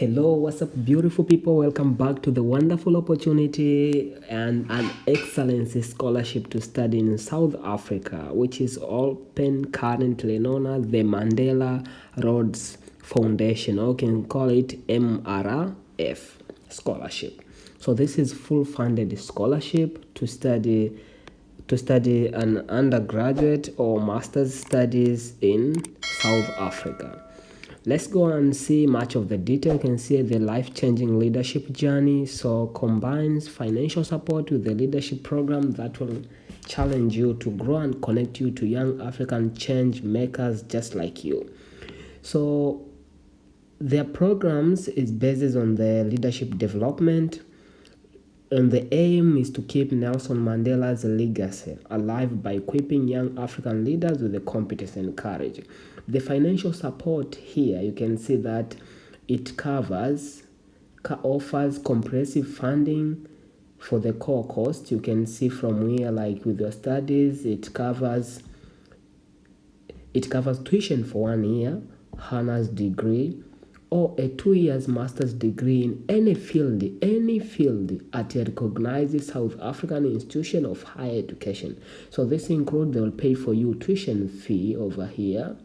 Hello, what's up, beautiful people? Welcome back to the wonderful opportunity and an excellency scholarship to study in South Africa, which is open currently known as the Mandela Rhodes Foundation, or you can call it MRF Scholarship. So this is full funded scholarship to study an undergraduate or master's studies in South Africa. Let's go and see much of the detail. You can see the life-changing leadership journey. So combines financial support with the leadership program that will challenge you to grow and connect you to young African change makers just like you. So their programs is based on the leadership development, and the aim is to keep Nelson Mandela's legacy alive by equipping young African leaders with the competence and courage. The financial support here, you can see that it offers comprehensive funding for the core cost. You can see from here, like with your studies, it covers tuition for 1 year, honors degree, or a 2 years master's degree in any field at a recognized South African institution of higher education. So this includes, they will pay for you tuition fee over here,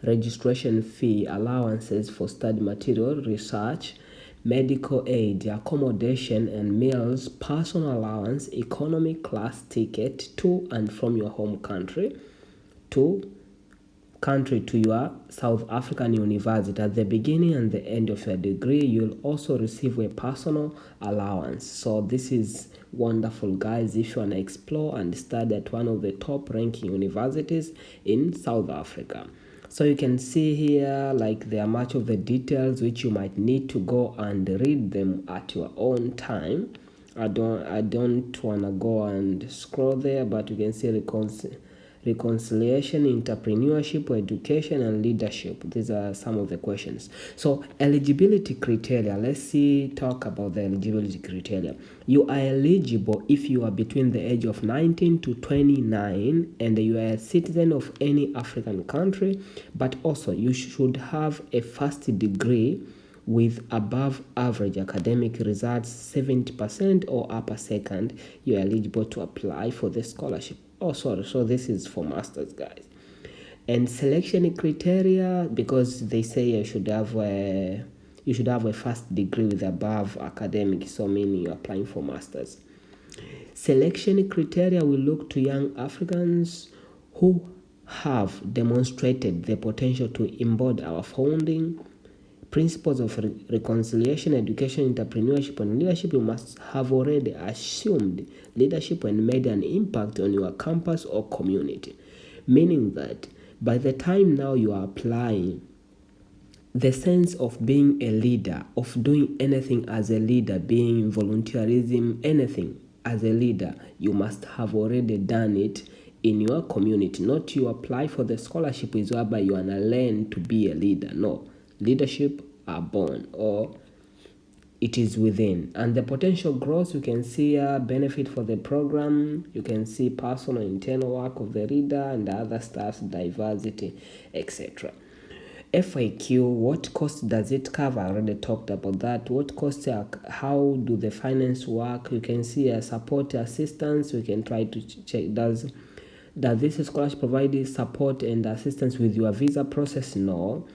registration fee, allowances for study material, research, medical aid, accommodation and meals, personal allowance, economy class ticket to and from your home country to your South African university. At the beginning and the end of your degree, you'll also receive a personal allowance. So this is wonderful, guys, if you want to explore and study at one of the top ranking universities in South Africa. So you can see here, like, there are much of the details which you might need to go and read them at your own time. I don't want to go and scroll there, but you can see reconciliation, entrepreneurship, education, and leadership. These are some of the questions. So eligibility criteria, let's talk about the eligibility criteria. You are eligible if you are between the age of 19 to 29 and you are a citizen of any African country, but also you should have a first degree with above average academic results 70% or upper second. You are eligible to apply for the scholarship. So this is for masters, guys. And selection criteria, because they say you should have a first degree with above academic, so meaning you're applying for masters. Selection criteria will look to young Africans who have demonstrated the potential to embody our founding principles of reconciliation, education, entrepreneurship, and leadership. You must have already assumed leadership and made an impact on your campus or community. Meaning that by the time now you are applying, the sense of being a leader, of doing anything as a leader, being volunteerism, anything as a leader, you must have already done it in your community. Not you apply for the scholarship is whereby you want to learn to be a leader. No. Leadership are born, or it is within. And the potential growth, you can see benefit for the program. You can see personal internal work of the leader and other stuff, diversity, etc. FAQ, what cost does it cover? I already talked about that. What costs how do the finance work? You can see support assistance. We can try to check, does this scholarship provide support and assistance with your visa process? No.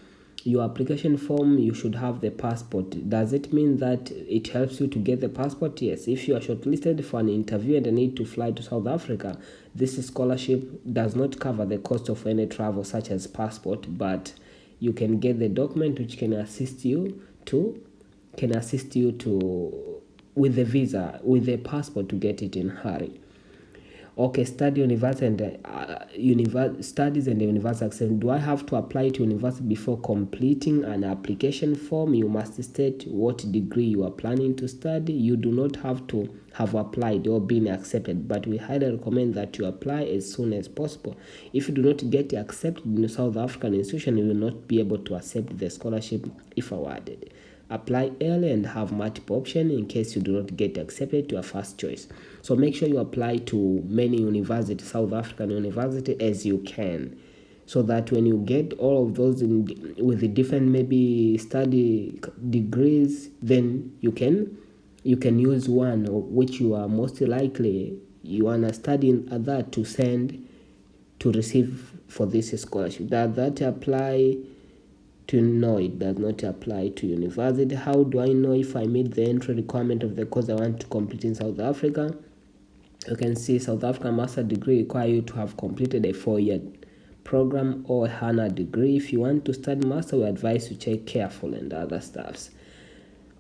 Your application form, you should have the passport. Does it mean that it helps you to get the passport? Yes. If you are shortlisted for an interview and need to fly to South Africa, this scholarship does not cover the cost of any travel such as passport, but you can get the document which can assist you with the visa, with the passport, to get it in hurry. Okay, studies and university access. Do I have to apply to university before completing an application form? You must state what degree you are planning to study. You do not have to have applied or been accepted, but we highly recommend that you apply as soon as possible. If you do not get accepted in a South African institution, you will not be able to accept the scholarship if awarded. Apply early and have multiple options in case you do not get accepted to your first choice. So make sure you apply to many universities, South African university, as you can. so that when you get all of those with the different maybe study degrees, then you can use one which you are most likely you wanna study in that to send to receive for this scholarship. Does that apply to? No, it does not apply to university. How do I know if I meet the entry requirement of the course I want to complete in South Africa? You can see South African master degree require you to have completed a 4-year program or a HANA degree. If you want to study master, we advise you check careful and other stuffs.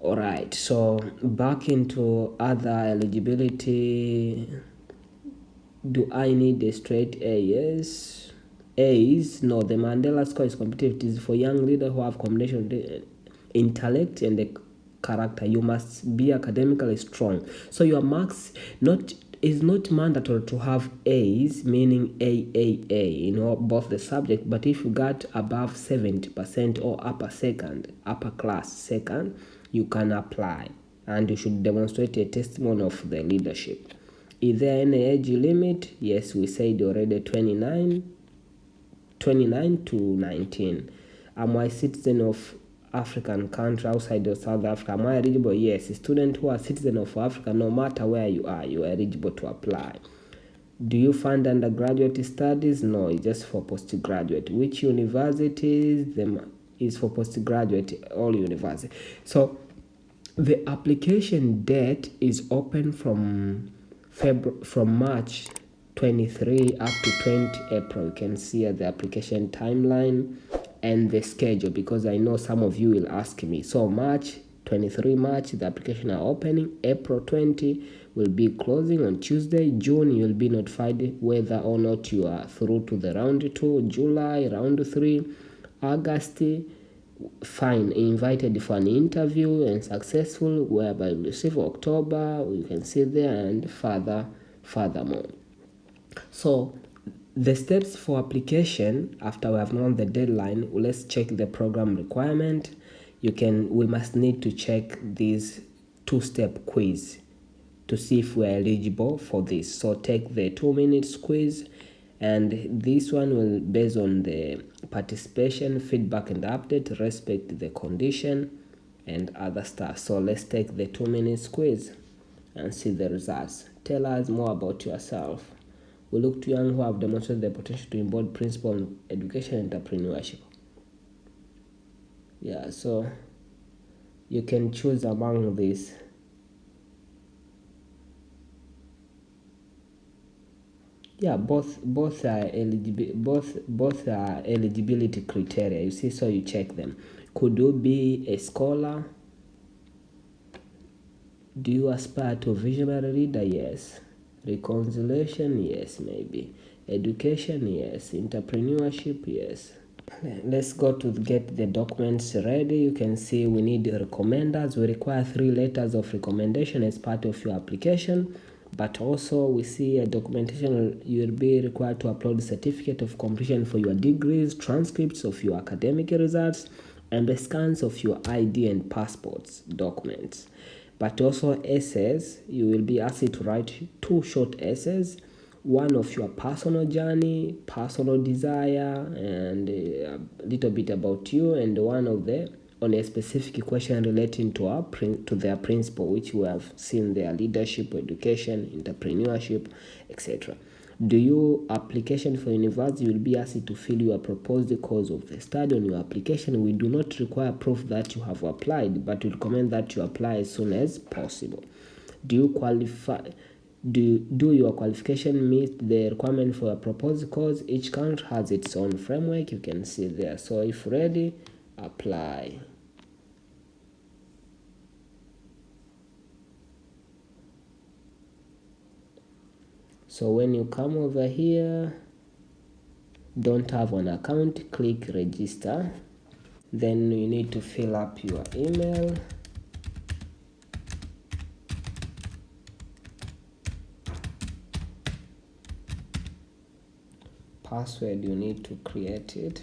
Alright, so back into other eligibility. Do I need a straight A? Yes. A's, no. The Mandela score is competitive. It is for young leaders who have combination of the intellect and the character. You must be academically strong. So your marks is not mandatory to have A's, meaning A, both the subject. But if you got above 70% or upper class second, you can apply, and you should demonstrate a testimony of the leadership. Is there any age limit? Yes, we said already 29 to 19. Am I a citizen of African country outside of South Africa? Am I eligible? Yes. Students who are citizens of Africa, no matter where you are eligible to apply. Do you fund undergraduate studies? No, it's just for postgraduate. Which universities? Is for postgraduate, all universities. So the application date is open from March 23 up to 20 April. You can see the application timeline and the schedule, because I know some of you will ask me. So March 23, the application are opening. April 20 will be closing on Tuesday. June, you'll be notified whether or not you are through to the round 2. July, round 3. August, fine, invited for an interview and successful, whereby you receive. October, you can see there, and furthermore. So the steps for application, after we have known the deadline, let's check the program requirement. We must need to check this 2-step quiz to see if we're eligible for this. So take the 2-minute quiz, and this one will based on the participation, feedback and update, respect the condition and other stuff. So let's take the 2-minute quiz and see the results. Tell us more about yourself. We look to young who have demonstrated the potential to embody principles of education and entrepreneurship. Yeah, so you can choose among these. Yeah, both are eligibility criteria. You see, so you check them. Could you be a scholar? Do you aspire to visionary leader? Yes. Reconciliation? Yes, maybe. Education? Yes. Entrepreneurship? Yes. Let's go to get the documents ready. You can see we need recommenders. We require 3 letters of recommendation as part of your application. But also we see a documentation. You will be required to upload a certificate of completion for your degrees, transcripts of your academic results, and the scans of your ID and passports documents. But also essays. You will be asked to write 2 short essays, one of your personal journey, personal desire, and a little bit about you, and one of on a specific question relating to their principle, which we have seen their leadership, education, entrepreneurship, etc. Do you application for university? You will be asked to fill your proposed course of the study on your application. We do not require proof that you have applied, but we recommend that you apply as soon as possible. Do you qualify? Do your qualification meet the requirement for a proposed course? Each country has its own framework. You can see there. So if ready, apply. So when you come over here, don't have an account, click register. Then you need to fill up your email. Password, you need to create it.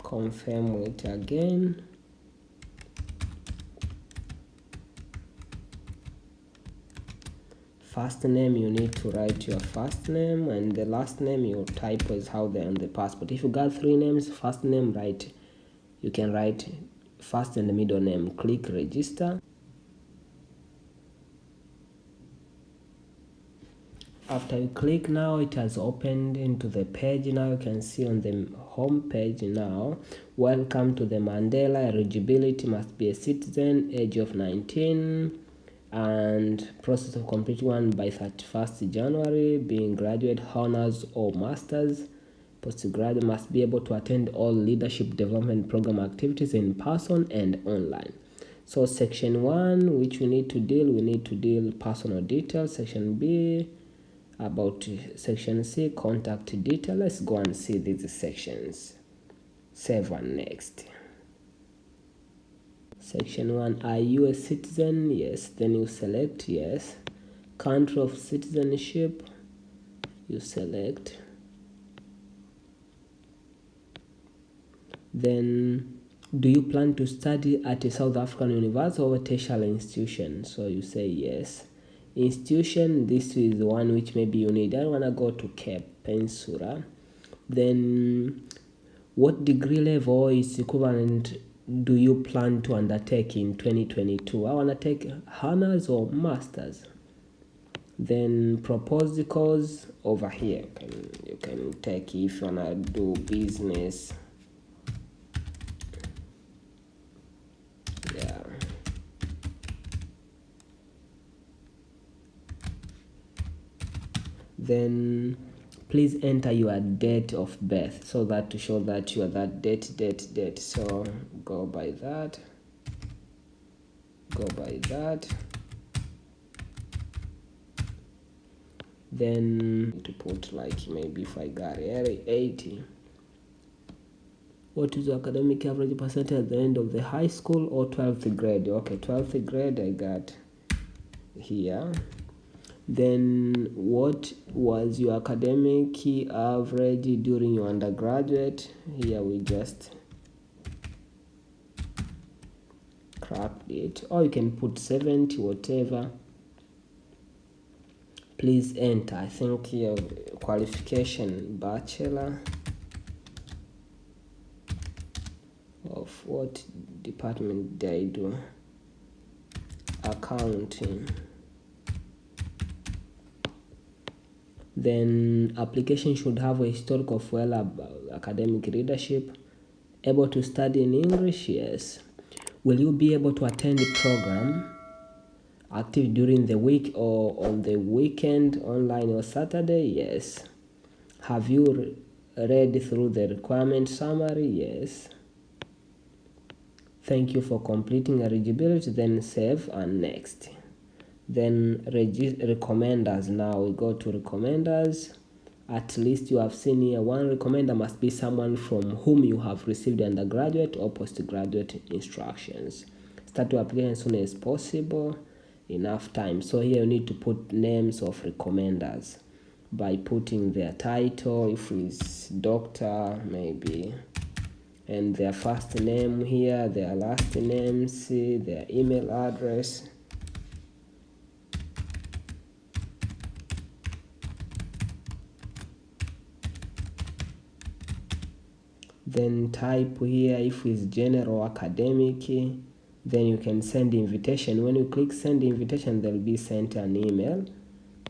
Confirm it again. first name, you need to write your first name, and the last name you type as how they're on the passport. If you got 3 names, first name, you can write first and the middle name. Click register. After you click, now it has opened into the page. Now you can see on the home page now, welcome to the Mandela. Eligibility must be a citizen, age of 19, and process of completing one by 31st January, being graduate, honors or masters. Postgraduate must be able to attend all leadership development program activities in person and online. So section 1, which we need to deal personal details. Section B, about section C, contact detail. Let's go and see these sections. Save and next. Section 1, are you a citizen? Yes. Then you select yes. Country of citizenship, you select. Then, do you plan to study at a South African university or a tertiary institution? So you say yes. Institution, this is the one which maybe you need. I want to go to Cape Peninsula. Then, what degree level is equivalent do you plan to undertake in 2022? I want to take honors or masters. Then proposed course over here. You can take if you want to do business. Yeah. Then please enter your date of birth so that to show that you are that date. So go by that. Then to put like maybe if I got 80. What is the academic average percentage at the end of the high school or 12th grade? Okay, 12th grade I got here. Then what was your academic average during your undergraduate? Here we just cracked it. Or you can put 70, whatever. Please enter. I think your qualification, bachelor of what department did I do? Accounting. Then application should have a historical of academic leadership. Able to study in English? Yes. Will you be able to attend the program active during the week or on the weekend, online or Saturday? Yes. Have you read through the requirement summary? Yes. Thank you for completing eligibility. Then save and next. Then recommenders. Now we go to recommenders. At least you have seen here, one recommender must be someone from whom you have received undergraduate or postgraduate instructions. Start to apply as soon as possible, enough time. So here you need to put names of recommenders by putting their title, if it's doctor maybe, and their first name here, their last name, see their email address. Then type here if it's general academic, then you can send invitation. When you click send invitation, they'll be sent an email.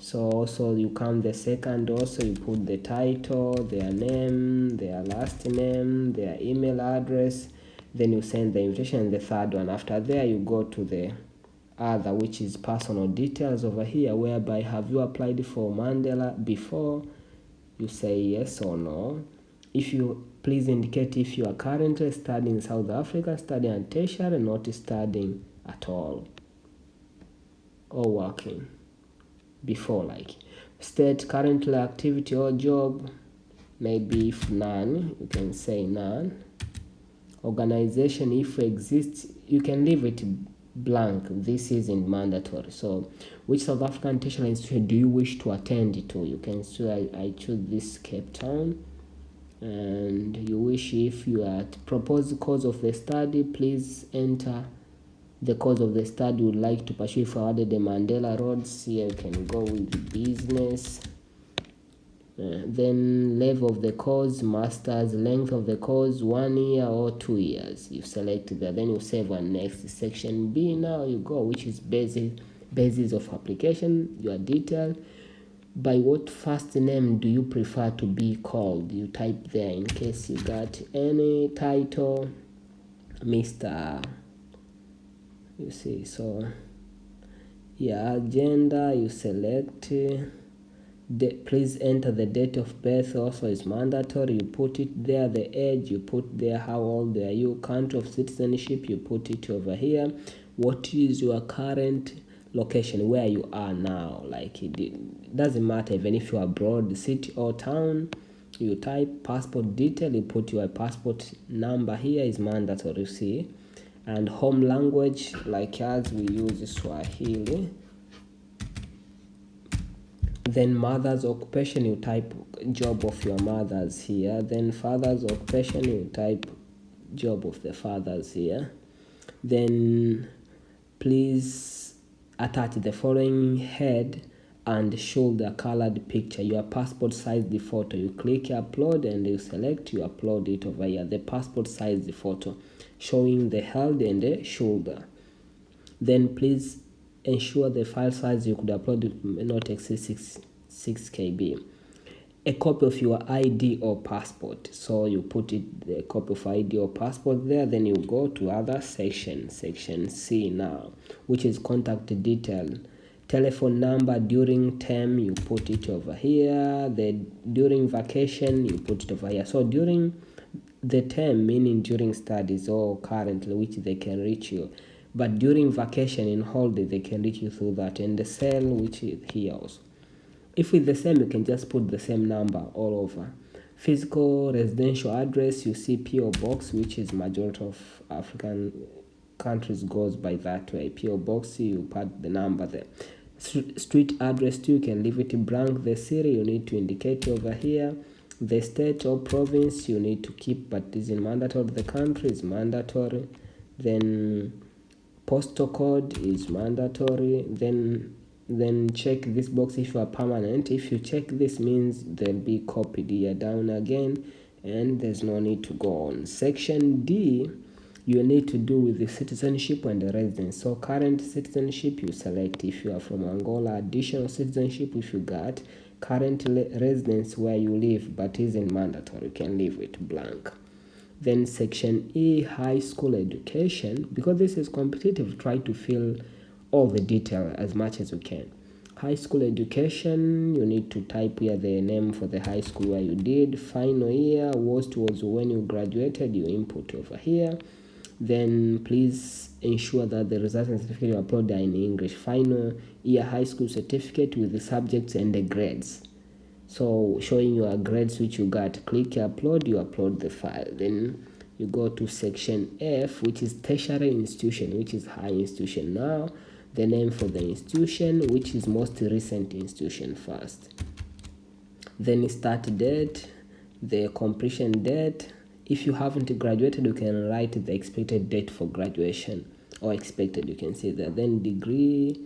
So also you come the second, also you put the title, their name, their last name, their email address, then you send the invitation. And the third one, after there you go to the other, which is personal details over here, whereby have you applied for Mandela before? You say yes or no. If you please indicate if you are currently studying in South Africa, studying at tertiary, not studying at all, or working before, like state currently activity or job, maybe if none, you can say none. Organization, if exists, you can leave it blank. This isn't mandatory. So which South African tertiary institution do you wish to attend to? You can say I choose this Cape Town. And you wish if you are at proposed course of the study, please enter the course of the study you would like to pursue if awarded the Mandela Rhodes. Here you can go with business. Then level of the course, master's. Length of the course, 1 year or 2 years. You select that, then you save on next. Section B, now you go, which is basis of application, your detail. By what first name do you prefer to be called? You type there in case you got any title, Mr. You see, so yeah, gender, you select. Please enter the date of birth, also is mandatory. You put it there. The age, you put there. How old are you? Country of citizenship, you put it over here. What is your current location, where you are now? Like, it doesn't matter even if you are abroad, city or town. You type passport detail, you put your passport number here, is mandatory, you see. And home language, like us, we use Swahili. Then mother's occupation, you type job of your mothers here. Then father's occupation, you type job of the fathers here. Then please attach the following head and shoulder colored picture, your passport size the photo. You click upload and you select, you upload it over here, the passport size the photo showing the head and the shoulder. Then please ensure the file size you could upload may not exceed 6 KB. A copy of your ID or passport. So you put it, the copy of ID or passport there. Then you go to other section C now, which is contact detail. Telephone number during term, you put it over here. During vacation, you put it over here. So during the term, meaning during studies or currently, which they can reach you. But during vacation, in holiday, they can reach you through that. And the cell, which is here also. If it's the same, you can just put the same number all over. Physical residential address, you see PO box, which is majority of African countries goes by that way. PO box, you put the number there. Street address too, you can leave it blank. The city, you need to indicate over here. The state or province, you need to keep, but is in mandatory. The country is mandatory. Then postal code is mandatory. Then check this box if you are permanent. If you check this, means they'll be copied here down again, and there's no need to go on. Section D, you need to do with the citizenship and the residence. So current citizenship, you select if you are from Angola. Additional citizenship, if you got. Current residence, where you live, but isn't mandatory, you can leave it blank. Then section E, high school education. Because this is competitive, try to fill all the detail as much as you can. High school education, you need to type here the name for the high school where you did. Final year, worst was when you graduated, you input over here. Then please ensure that the results and certificate you upload are in English. Final year high school certificate with the subjects and the grades. So showing your grades which you got. Click upload, you upload the file. Then you go to section F, which is tertiary institution, which is high institution. Now the name for the institution, which is most recent institution first. Then start date, the completion date. If you haven't graduated, you can write the expected date for graduation, or expected, you can say that. Then degree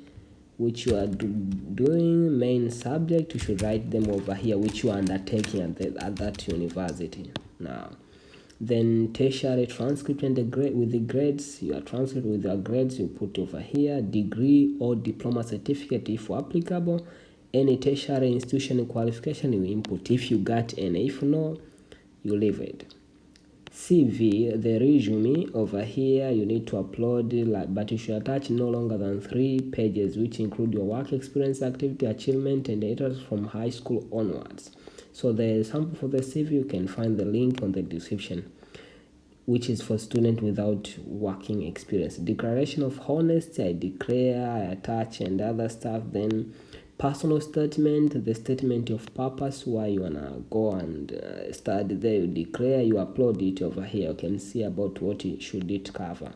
which you are doing, main subject, you should write them over here, which you are undertaking at that university now. Then tertiary transcript and with the grades, your transcript with your grades, you put over here. Degree or diploma certificate if applicable. Any tertiary institution qualification, you input if you got any. If no, you leave it. CV, the resume over here, you need to upload, but you should attach no longer than 3 pages, which include your work experience, activity, achievement, and data from high school onwards. So the sample for the CV, you can find the link on the description, which is for student without working experience. Declaration of honesty, I declare, I attach, and other stuff. Then personal statement, the statement of purpose, why you wanna go and study there, you declare, you upload it over here. You can see about what should it cover.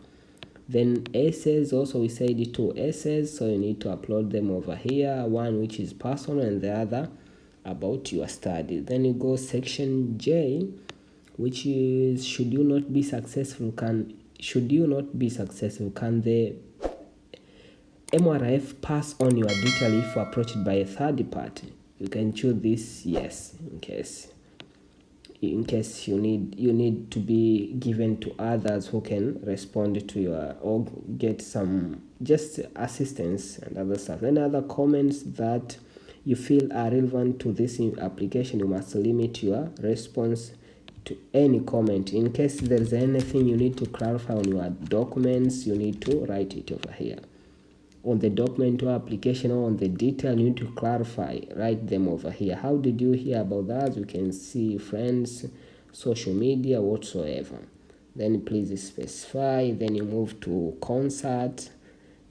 Then essays, also we said 2 essays, so you need to upload them over here. One which is personal and the other about your study. Then you go section J, which is should you not be successful, can should you not be successful, can the MRF pass on your detail if approached by a third party? You can choose this yes, in case you need to be given to others who can respond to your, or get some just assistance and other stuff. Any other comments that you feel are relevant to this application, you must limit your response to any comment. In case there is anything you need to clarify on your documents, you need to write it over here. On the document or application, or on the detail, you need to clarify, write them over here. How did you hear about that? You can see friends, social media, whatsoever. Then please specify. Then you move to concert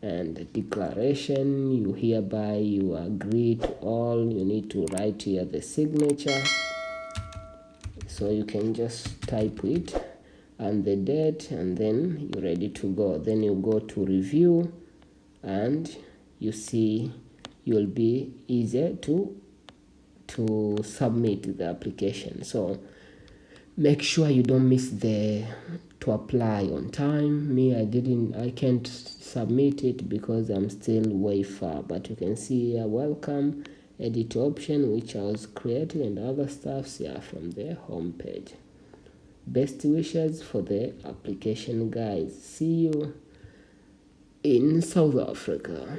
and declaration. You hereby you agree to all. You need to write here the signature, so you can just type it and the date, and then you're ready to go. Then you go to review, and you see you'll be easier to submit the application. So make sure you don't miss to apply on time. Me, I can't submit it because I'm still way far, but you can see here welcome, edit option, which I was creating, and other stuffs here from the home page. Best wishes for the application, guys. See you in South Africa.